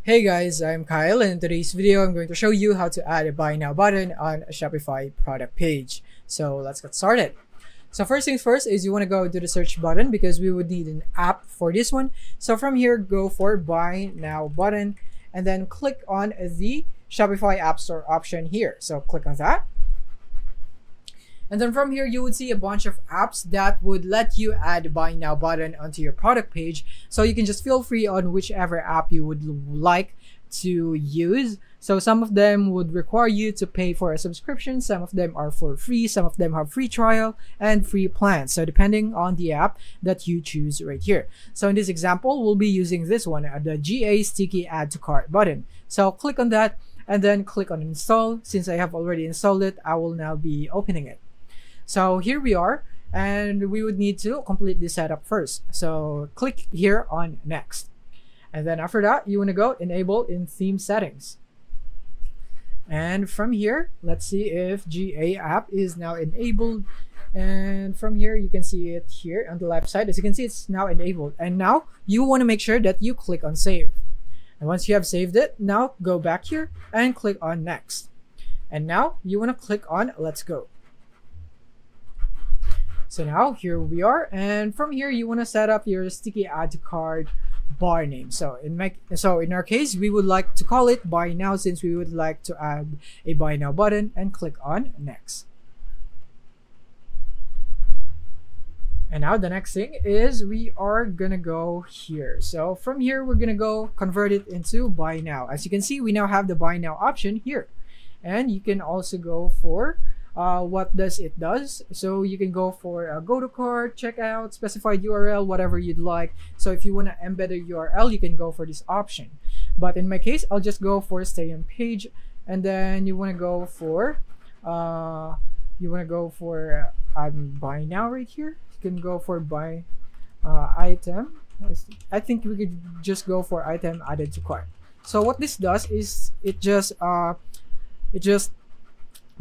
Hey guys, I'm Kyle, and in today's video I'm going to show you how to add a buy now button on a Shopify product page. So let's get started. So first things first is you want to go to the search button because we would need an app for this one. So from here, go for buy now button and then click on the Shopify App Store option here. So click on that. And then from here, you would see a bunch of apps that would let you add the buy now button onto your product page. So you can just feel free on whichever app you would like to use. So some of them would require you to pay for a subscription. Some of them are for free. Some of them have free trial and free plans. So depending on the app that you choose right here. So in this example, we'll be using this one, the GA Sticky Add to Cart button. So click on that and then click on install. Since I have already installed it, I will now be opening it. So here we are, and we would need to complete this setup first. So click here on next. And then after that, you want to go enable in theme settings. And from here, let's see if GA app is now enabled. And from here, you can see it here on the left side. As you can see, it's now enabled. And now you want to make sure that you click on save. And once you have saved it, now go back here and click on next. And now you want to click on let's go. So now here we are, and from here you want to set up your sticky add to cart bar name. So in our case, we would like to call it buy now since we would like to add a buy now button, and click on next. And now the next thing is we are gonna go here. So from here we're gonna go convert it into buy now. As you can see, we now have the buy now option here, and you can also go for what does it does. So you can go for go to cart, checkout, specified URL, whatever you'd like. So if you want to embed a URL, you can go for this option. But in my case, I'll just go for stay on page, and then you want to go for buy now right here. You can go for buy item. I think we could just go for item added to cart. So what this does is it just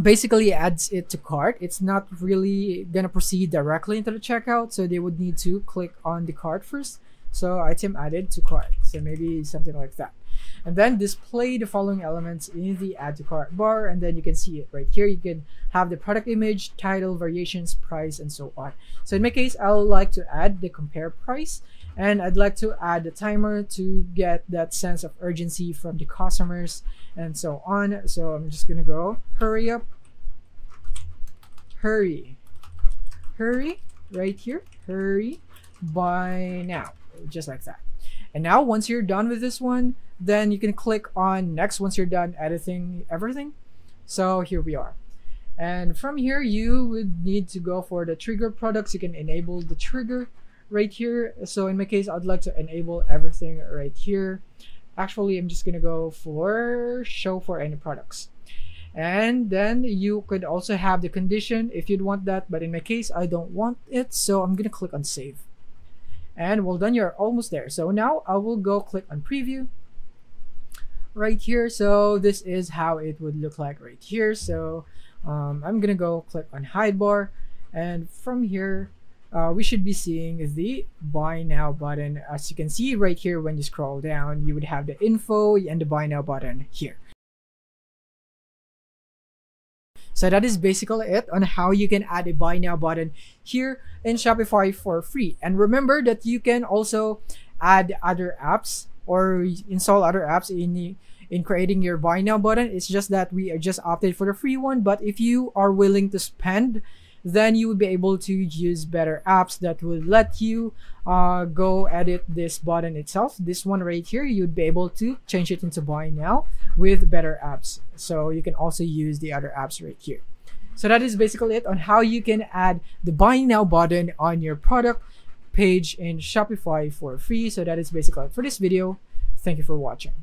basically adds it to cart. It's not really gonna proceed directly into the checkout, so they would need to click on the cart first. So item added to cart, so maybe something like that, and then display the following elements in the add to cart bar, and then you can see it right here. You can have the product image, title, variations, price, and so on. So in my case, I would like to add the compare price, and I'd like to add the timer to get that sense of urgency from the customers and so on. So I'm just gonna go hurry up, hurry right here, hurry buy now, just like that. And now once you're done with this one, then you can click on next once you're done editing everything. So here we are, and from here you would need to go for the trigger products. You can enable the trigger right here. So in my case, I'd like to enable everything right here. Actually, I'm just gonna go for show for any products, and then you could also have the condition if you'd want that, but in my case I don't want it, so I'm gonna click on save. And well done, you're almost there. So now I will go click on preview right here. So this is how it would look like right here. So I'm gonna go click on hide bar, and from here we should be seeing the buy now button. As you can see right here, when you scroll down, you would have the info and the buy now button here. So that is basically it on how you can add a buy now button here in Shopify for free. And remember that you can also add other apps or install other apps in creating your buy now button. It's just that we are just opted for the free one, but if you are willing to spend, then you would be able to use better apps that would let you go edit this button itself. This one right here, you'd be able to change it into buy now with better apps. So you can also use the other apps right here. So that is basically it on how you can add the buy now button on your product page in Shopify for free. So that is basically it for this video. Thank you for watching.